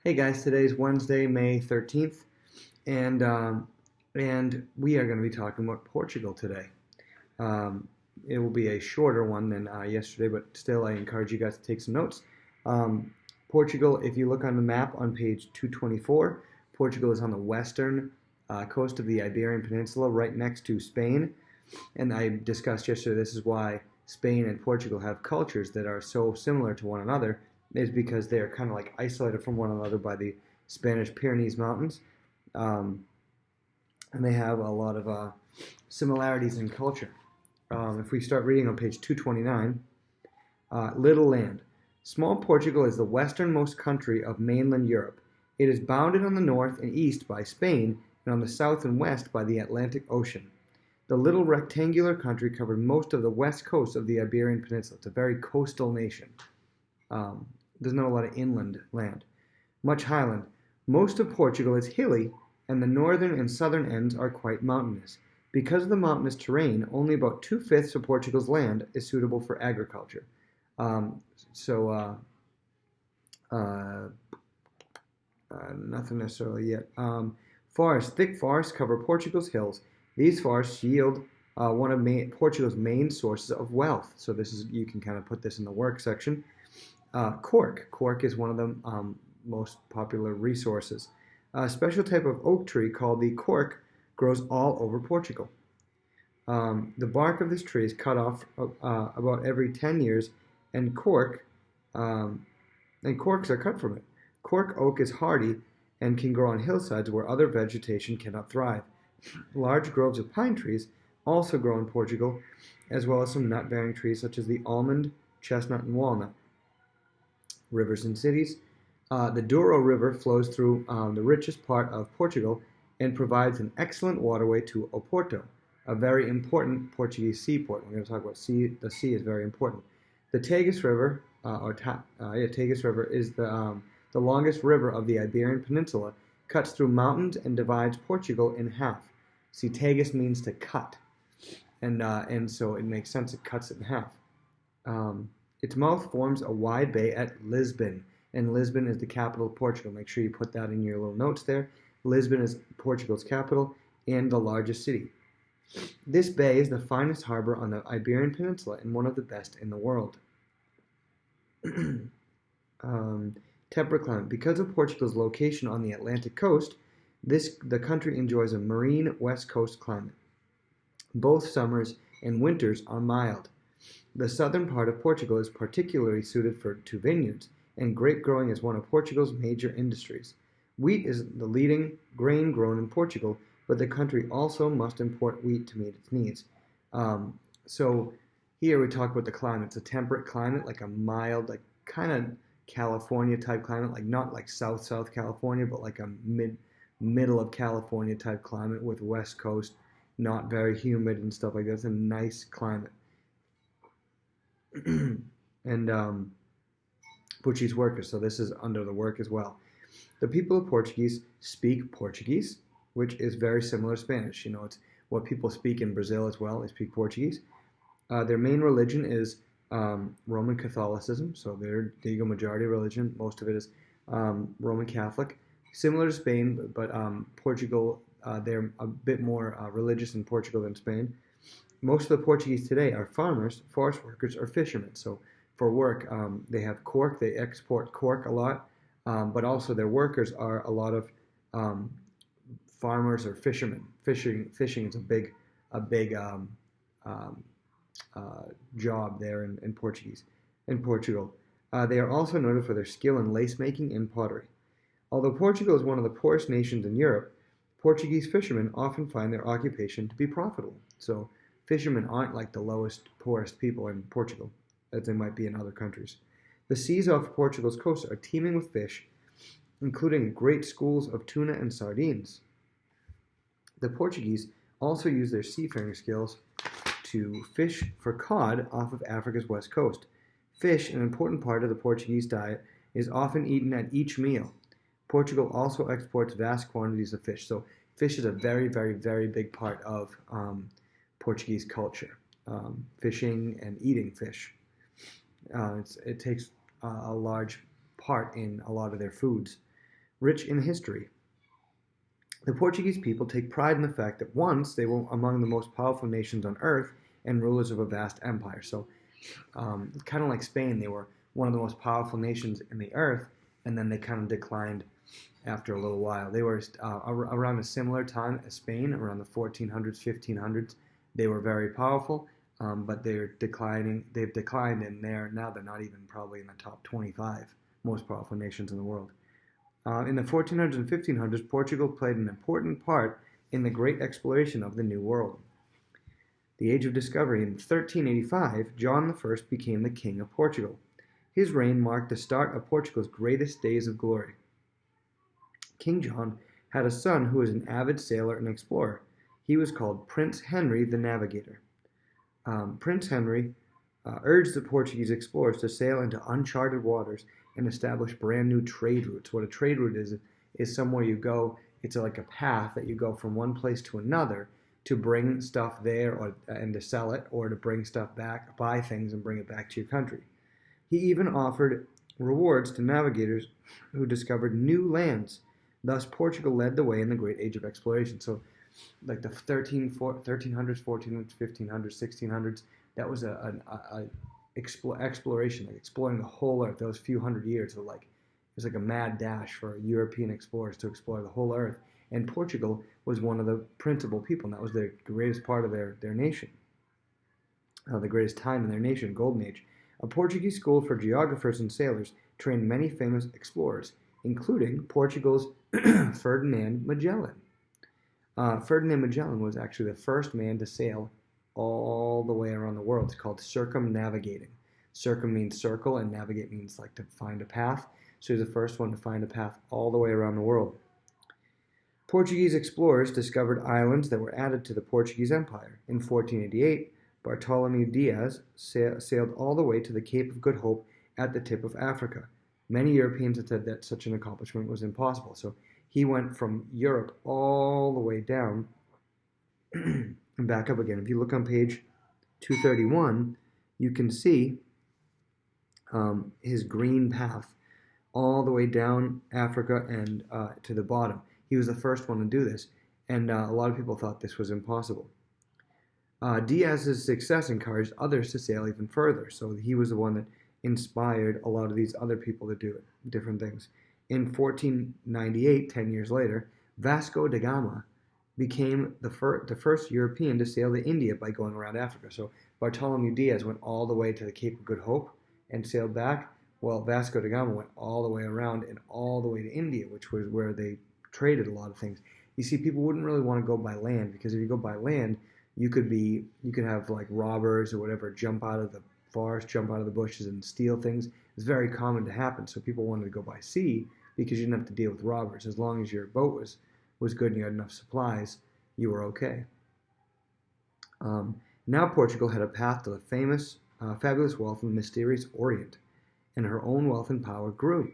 Hey guys, today's Wednesday, May 13th, and we are going to be talking about Portugal today. It will be a shorter one than yesterday, but still, I encourage you guys to take some notes. Portugal, if you look on the map on page 224, Portugal is on the western coast of the Iberian Peninsula, right next to Spain. And I discussed yesterday, this is why Spain and Portugal have cultures that are so similar to one another, is because they are kind of like isolated from one another by the Spanish Pyrenees Mountains. And they have a lot of similarities in culture. If we start reading on page 229, Little Land. Small Portugal is the westernmost country of mainland Europe. It is bounded on the north and east by Spain and on the south and west by the Atlantic Ocean. The little rectangular country covered most of the west coast of the Iberian Peninsula. It's a very coastal nation. There's not a lot of inland land. Much highland. Most of Portugal is hilly, and the northern and southern ends are quite mountainous. Because of the mountainous terrain, only about 2/5 of Portugal's land is suitable for agriculture. Nothing necessarily yet. Forests. Thick forests cover Portugal's hills. These forests yield one of Portugal's main sources of wealth. So you can kind of put this in the work section. Cork. Cork is one of the most popular resources. A special type of oak tree called the cork grows all over Portugal. The bark of this tree is cut off about every 10 years, and corks are cut from it. Cork oak is hardy and can grow on hillsides where other vegetation cannot thrive. Large groves of pine trees also grow in Portugal, as well as some nut-bearing trees such as the almond, chestnut, and walnut. Rivers and cities. The Douro River flows through the richest part of Portugal and provides an excellent waterway to Oporto, a very important Portuguese seaport. We're going to talk about sea. The sea is very important. The Tagus River, Tagus River is the longest river of the Iberian Peninsula, cuts through mountains and divides Portugal in half. See, Tagus means to cut, and so it makes sense. It cuts it in half. Its mouth forms a wide bay at Lisbon, and Lisbon is the capital of Portugal. Make sure you put that in your little notes there. Lisbon is Portugal's capital and the largest city. This bay is the finest harbor on the Iberian Peninsula and one of the best in the world. Temperate climate. Because of Portugal's location on the Atlantic coast, the country enjoys a marine west coast climate. Both summers and winters are mild. The southern part of Portugal is particularly suited to vineyards, and grape growing is one of Portugal's major industries. Wheat is the leading grain grown in Portugal, but the country also must import wheat to meet its needs. So here we talk about the climate. It's a temperate climate, like a mild, like kind of California type climate, like not like South California, but like a middle of California type climate with West Coast, not very humid and stuff like that. It's a nice climate. And Portuguese workers, so this is under the work as well. The people of Portuguese speak Portuguese, which is very similar to Spanish. It's what people speak in Brazil as well. They speak Portuguese. Their main religion is Roman Catholicism, so their legal majority religion. Most of it is Roman Catholic. Similar to Spain, but Portugal, they're a bit more religious in Portugal than Spain. Most of the Portuguese today are farmers, forest workers, or fishermen. So for work, they have cork. They export cork a lot, but also their workers are a lot of farmers or fishermen. Fishing is a big job there in Portugal. They are also noted for their skill in lace making and pottery. Although Portugal is one of the poorest nations in Europe, Portuguese fishermen often find their occupation to be profitable. So fishermen aren't like the lowest, poorest people in Portugal, as they might be in other countries. The seas off Portugal's coast are teeming with fish, including great schools of tuna and sardines. The Portuguese also use their seafaring skills to fish for cod off of Africa's west coast. Fish, an important part of the Portuguese diet, is often eaten at each meal. Portugal also exports vast quantities of fish. So fish is a very, very, very big part of Portuguese culture. Fishing and eating fish. It takes a large part in a lot of their foods. rich in history. The Portuguese people take pride in the fact that once they were among the most powerful nations on earth and rulers of a vast empire. So, kind of like Spain, they were one of the most powerful nations in the earth, and then they kind of declined after a little while. They were around a similar time as Spain, around the 1400s, 1500s. They were very powerful, but they're declining. They've declined, and they're not even probably in the top 25 most powerful nations in the world. In the 1400s and 1500s, Portugal played an important part in the great exploration of the New World. The Age of Discovery. In 1385, John I became the King of Portugal. His reign marked the start of Portugal's greatest days of glory. King John had a son who was an avid sailor and explorer. He was called Prince Henry the Navigator. Prince Henry urged the Portuguese explorers to sail into uncharted waters and establish brand new trade routes. What a trade route is somewhere you go. It's like a path that you go from one place to another to bring stuff there and to sell it, or to bring stuff back, buy things and bring it back to your country. He even offered rewards to navigators who discovered new lands. Thus, Portugal led the way in the great age of exploration. So, like the 1300s, 1400s, 1500s, 1600s, that was a exploration, like exploring the whole earth. Those few hundred years were it was like a mad dash for European explorers to explore the whole earth. And Portugal was one of the principal people, and that was the greatest part of their nation, the greatest time in their nation, Golden Age. A Portuguese school for geographers and sailors trained many famous explorers, including Portugal's Ferdinand Magellan. Ferdinand Magellan was actually the first man to sail all the way around the world. It's called circumnavigating. Circum means circle, and navigate means like to find a path. So he's the first one to find a path all the way around the world. Portuguese explorers discovered islands that were added to the Portuguese Empire. In 1488, Bartolomeu Diaz sailed all the way to the Cape of Good Hope at the tip of Africa. Many Europeans had said that such an accomplishment was impossible. So he went from Europe all the way down and back up again. If you look on page 231, you can see his green path all the way down Africa and to the bottom. He was the first one to do this, and a lot of people thought this was impossible. Diaz's success encouraged others to sail even further, so he was the one that inspired a lot of these other people to do it, different things. In 1498, 10 years later, Vasco da Gama became the first European to sail to India by going around Africa. So Bartolomeu Diaz went all the way to the Cape of Good Hope and sailed back, while Vasco da Gama went all the way around and all the way to India, which was where they traded a lot of things. You see, people wouldn't really want to go by land, because if you go by land, you could have like robbers or whatever jump out of the forest, jump out of the bushes and steal things. It's very common to happen. So people wanted to go by sea because you didn't have to deal with robbers. As long as your boat was good and you had enough supplies, you were okay. Now Portugal had a path to the fabulous wealth in the mysterious Orient, and her own wealth and power grew.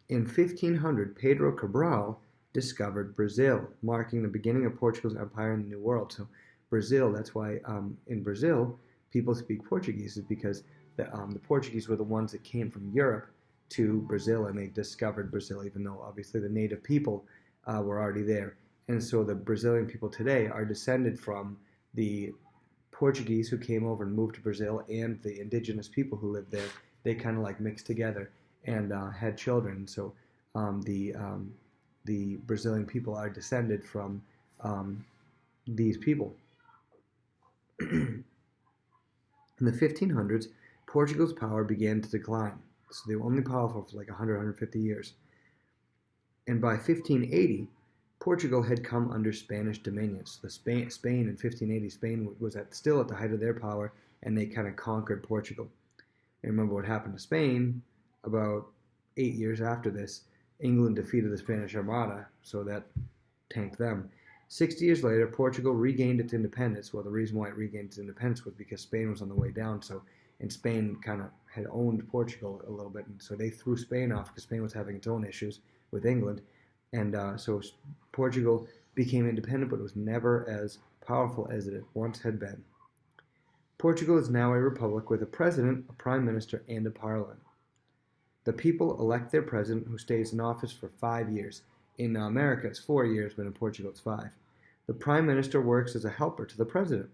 In 1500, Pedro Cabral discovered Brazil, marking the beginning of Portugal's empire in the New World. So Brazil, that's why in Brazil people speak Portuguese, is because the Portuguese were the ones that came from Europe to Brazil, and they discovered Brazil, even though obviously the native people were already there. And so the Brazilian people today are descended from the Portuguese who came over and moved to Brazil, and the indigenous people who lived there. They kind of like mixed together and had children. So the Brazilian people are descended from these people. In the 1500s, Portugal's power began to decline. So they were only powerful for like 100, 150 years. And by 1580, Portugal had come under Spanish dominion. So Spain in 1580, Spain was still at the height of their power, and they kind of conquered Portugal. And remember what happened to Spain about 8 years after this. England defeated the Spanish Armada, so that tanked them. 60 years later, Portugal regained its independence. Well, the reason why it regained its independence was because Spain was on the way down. And Spain kind of had owned Portugal a little bit, and so they threw Spain off because Spain was having its own issues with England. And so Portugal became independent, but it was never as powerful as it once had been. Portugal is now a republic with a president, a prime minister, and a parliament. The people elect their president, who stays in office for 5 years. In America, it's 4 years, but in Portugal, it's 5. The prime minister works as a helper to the president.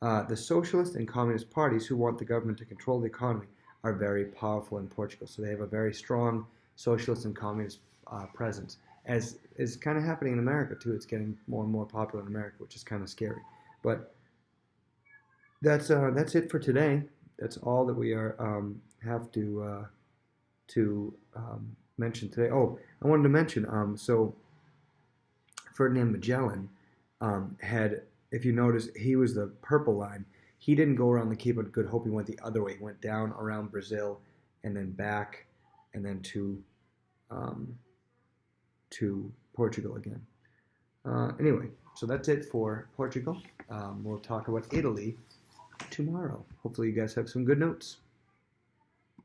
The socialist and communist parties, who want the government to control the economy, are very powerful in Portugal. So they have a very strong socialist and communist presence, as is kind of happening in America too. It's getting more and more popular in America, which is kind of scary. But that's it for today. That's all that we have to mention today. Oh, I wanted to mention. So Ferdinand Magellan had, if you notice, he was the purple line. He didn't go around the Cape of Good Hope. He went the other way. He went down around Brazil and then back and then to Portugal again. Anyway, so that's it for Portugal. We'll talk about Italy tomorrow. Hopefully you guys have some good notes.